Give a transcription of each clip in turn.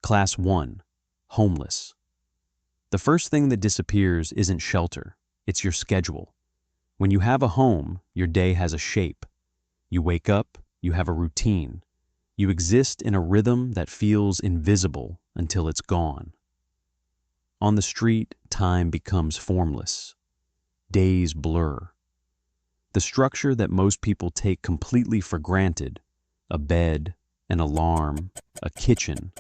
Class 1. Homeless. The first thing that disappears isn't shelter, it's your schedule. When you have a home, your day has a shape. You wake up, you have a routine. You exist in a rhythm that feels invisible until it's gone. On the street, time becomes formless. Days blur. The structure that most people take completely for granted, a bed, an alarm, a kitchen,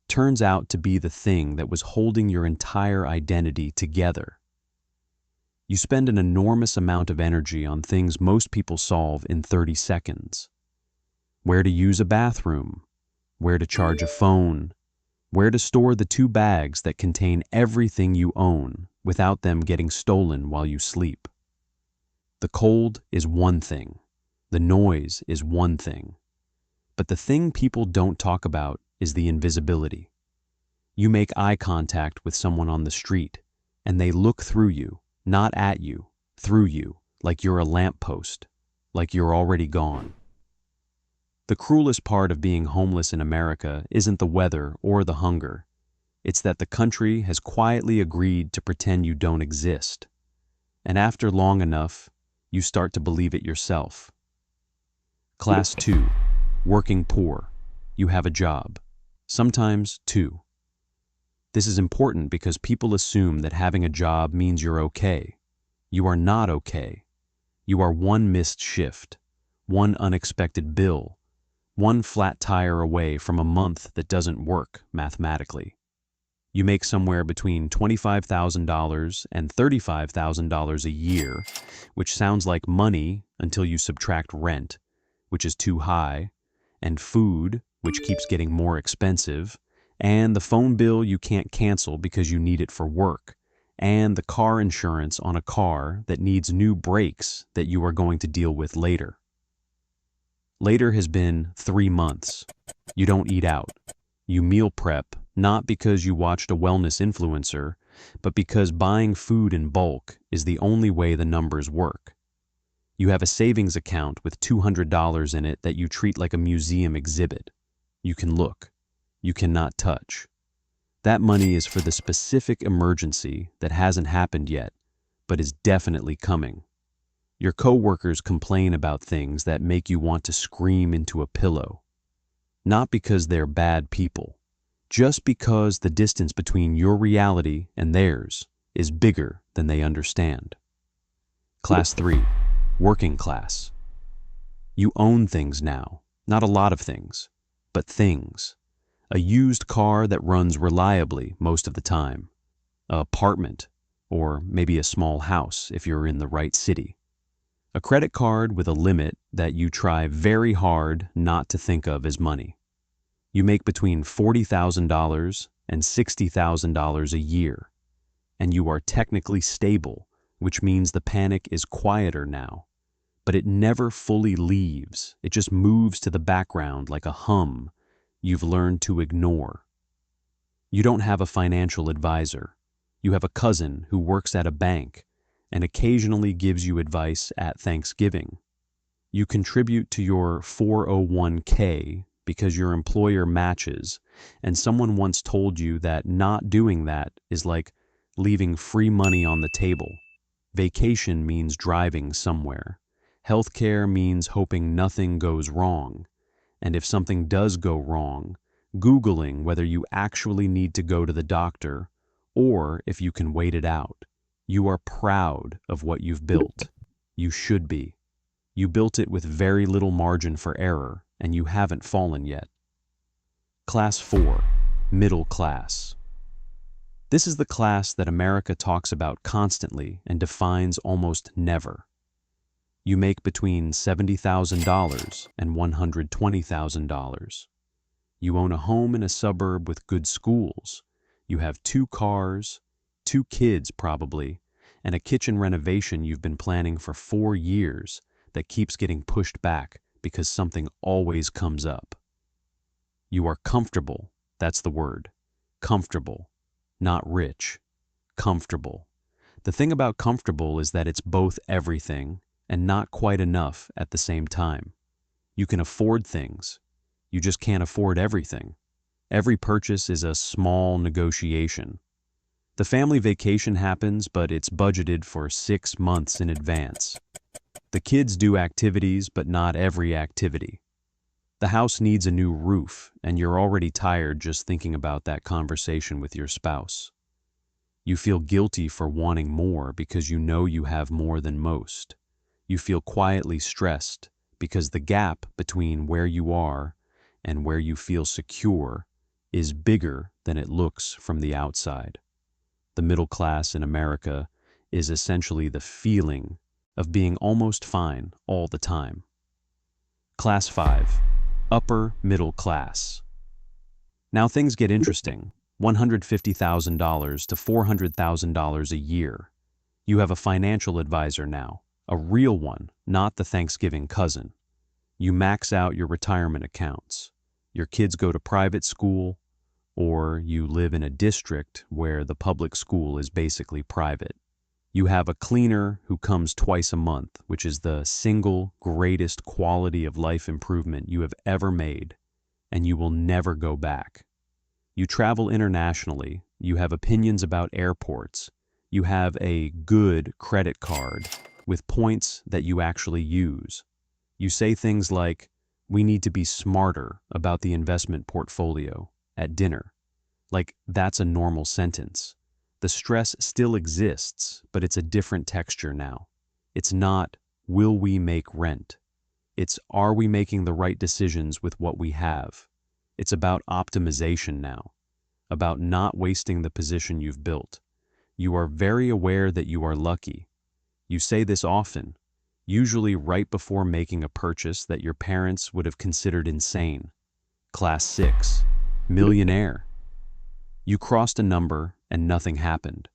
turns out to be the thing that was holding your entire identity together. You spend an enormous amount of energy on things most people solve in 30 seconds. Where to use a bathroom, where to charge a phone, where to store the 2 bags that contain everything you own without them getting stolen while you sleep. The cold is one thing, the noise is one thing, but the thing people don't talk about is the invisibility. You make eye contact with someone on the street, and they look through you, not at you, through you, like you're a lamppost, like you're already gone. The cruelest part of being homeless in America isn't the weather or the hunger. It's that the country has quietly agreed to pretend you don't exist. And after long enough, you start to believe it yourself. Class 2. Working poor. You have a job. Sometimes 2. This is important because people assume that having a job means you're okay. You are not okay. You are one missed shift, one unexpected bill, one flat tire away from a month that doesn't work mathematically. You make somewhere between $25,000 and $35,000 a year, which sounds like money until you subtract rent, which is too high, and food, which keeps getting more expensive, and the phone bill you can't cancel because you need it for work, and the car insurance on a car that needs new brakes that you are going to deal with later. Later has been 3 months. You don't eat out. You meal prep, not because you watched a wellness influencer, but because buying food in bulk is the only way the numbers work. You have a savings account with $200 in it that you treat like a museum exhibit. You can look. You cannot touch. That money is for the specific emergency that hasn't happened yet, but is definitely coming. Your coworkers complain about things that make you want to scream into a pillow. Not because they're bad people, just because the distance between your reality and theirs is bigger than they understand. Class 3. Working class. You own things now, not a lot of things, but things. A used car that runs reliably most of the time, an apartment, or maybe a small house if you're in the right city. A credit card with a limit that you try very hard not to think of as money. You make between $40,000 and $60,000 a year, and you are technically stable, which means the panic is quieter now. But it never fully leaves, it just moves to the background like a hum you've learned to ignore. You don't have a financial advisor. You have a cousin who works at a bank and occasionally gives you advice at Thanksgiving. You contribute to your 401k because your employer matches, and someone once told you that not doing that is like leaving free money on the table. Vacation means driving somewhere. Healthcare means hoping nothing goes wrong. And if something does go wrong, Googling whether you actually need to go to the doctor or if you can wait it out. You are proud of what you've built. You should be. You built it with very little margin for error, and you haven't fallen yet. Class 4. Middle class. This is the class that America talks about constantly and defines almost never. You make between $70,000 and $120,000. You own a home in a suburb with good schools. You have 2 cars, 2 kids probably, and a kitchen renovation you've been planning for 4 years that keeps getting pushed back because something always comes up. You are comfortable, that's the word. Comfortable, not rich. Comfortable. The thing about comfortable is that it's both everything and not quite enough at the same time. You can afford things. You just can't afford everything. Every purchase is a small negotiation. The family vacation happens, but it's budgeted for 6 months in advance. The kids do activities, but not every activity. The house needs a new roof, and you're already tired just thinking about that conversation with your spouse. You feel guilty for wanting more because you know you have more than most. You feel quietly stressed because the gap between where you are and where you feel secure is bigger than it looks from the outside. The middle class in America is essentially the feeling of being almost fine all the time. Class 5, upper middle class. Now things get interesting. $150,000 to $400,000 a year. You have a financial advisor now, a real one, not the Thanksgiving cousin. You max out your retirement accounts. Your kids go to private school, or you live in a district where the public school is basically private. You have a cleaner who comes twice a month, which is the single greatest quality of life improvement you have ever made, and you will never go back. You travel internationally, you have opinions about airports, you have a good credit card with points that you actually use. You say things like, "We need to be smarter about the investment portfolio," at dinner. Like that's a normal sentence. The stress still exists, but it's a different texture now. It's not, "Will we make rent?" It's, "Are we making the right decisions with what we have?" It's about optimization now, about not wasting the position you've built. You are very aware that you are lucky. You say this often, usually right before making a purchase that your parents would have considered insane. Class 6, millionaire. You crossed a number and nothing happened.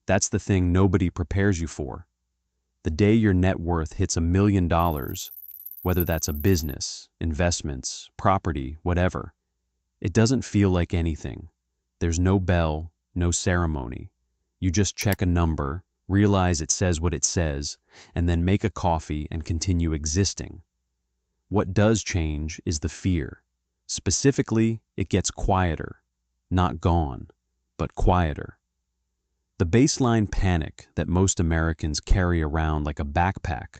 That's the thing nobody prepares you for. The day your net worth hits $1 million, whether that's a business, investments, property, whatever, it doesn't feel like anything. There's no bell, no ceremony. You just check a number, realize it says what it says, and then make a coffee and continue existing. What does change is the fear. Specifically, it gets quieter. Not gone, but quieter. The baseline panic that most Americans carry around like a backpack,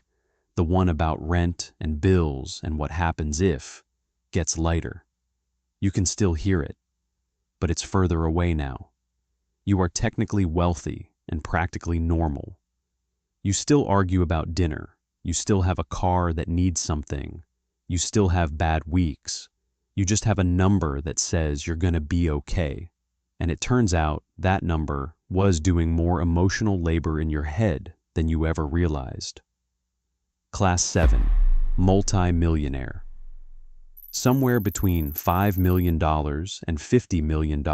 the one about rent and bills and what happens if, gets lighter. You can still hear it, but it's further away now. You are technically wealthy and practically normal. You still argue about dinner. You still have a car that needs something. You still have bad weeks. You just have a number that says you're going to be okay. And it turns out that number was doing more emotional labor in your head than you ever realized. Class 7, multi-millionaire. Somewhere between $5 million and $50 million,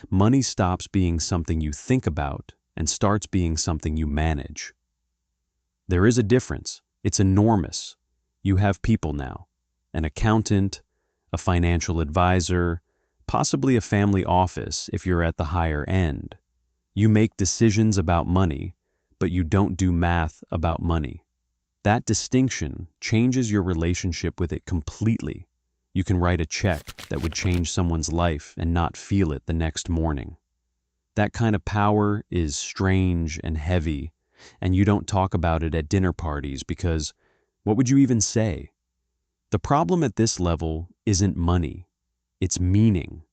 money stops being something you think about and starts being something you manage. There is a difference. It's enormous. You have people now, an accountant, a financial advisor, possibly a family office if you're at the higher end. You make decisions about money, but you don't do math about money. That distinction changes your relationship with it completely. You can write a check that would change someone's life and not feel it the next morning. That kind of power is strange and heavy, and you don't talk about it at dinner parties because what would you even say? The problem at this level isn't money, it's meaning.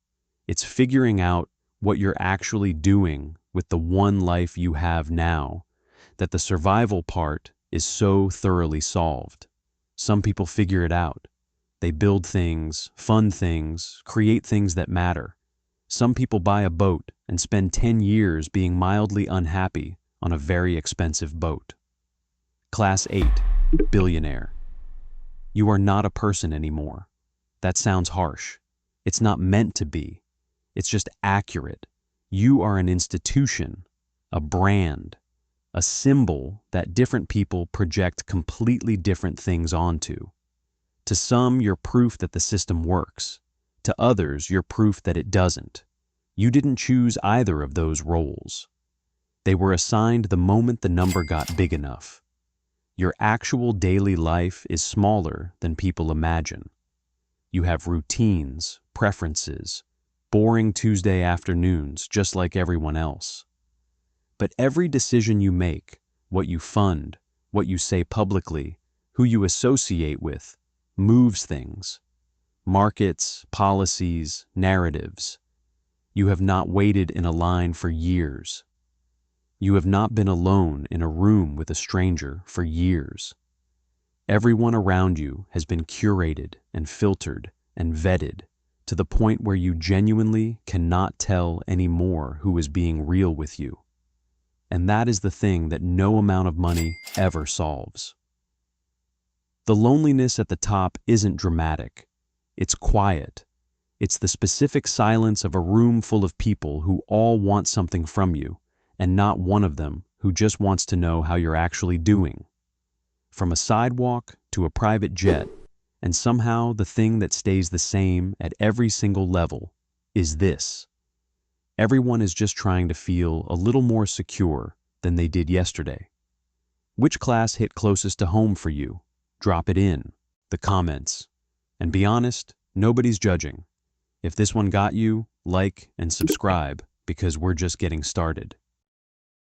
It's figuring out what you're actually doing with the one life you have now, that the survival part is so thoroughly solved. Some people figure it out. They build things, fund things, create things that matter. Some people buy a boat and spend 10 years being mildly unhappy on a very expensive boat. Class 8, billionaire. You are not a person anymore. That sounds harsh. It's not meant to be. It's just accurate. You are an institution, a brand, a symbol that different people project completely different things onto. To some, you're proof that the system works. To others, you're proof that it doesn't. You didn't choose either of those roles. They were assigned the moment the number got big enough. Your actual daily life is smaller than people imagine. You have routines, preferences, boring Tuesday afternoons just like everyone else. But every decision you make, what you fund, what you say publicly, who you associate with, moves things. Markets, policies, narratives. You have not waited in a line for years. You have not been alone in a room with a stranger for years. Everyone around you has been curated and filtered and vetted to the point where you genuinely cannot tell anymore who is being real with you. And that is the thing that no amount of money ever solves. The loneliness at the top isn't dramatic. It's quiet. It's the specific silence of a room full of people who all want something from you, and not one of them who just wants to know how you're actually doing. From a sidewalk to a private jet, and somehow the thing that stays the same at every single level is this. Everyone is just trying to feel a little more secure than they did yesterday. Which class hit closest to home for you? Drop it in the comments. And be honest, nobody's judging. If this one got you, like and subscribe because we're just getting started.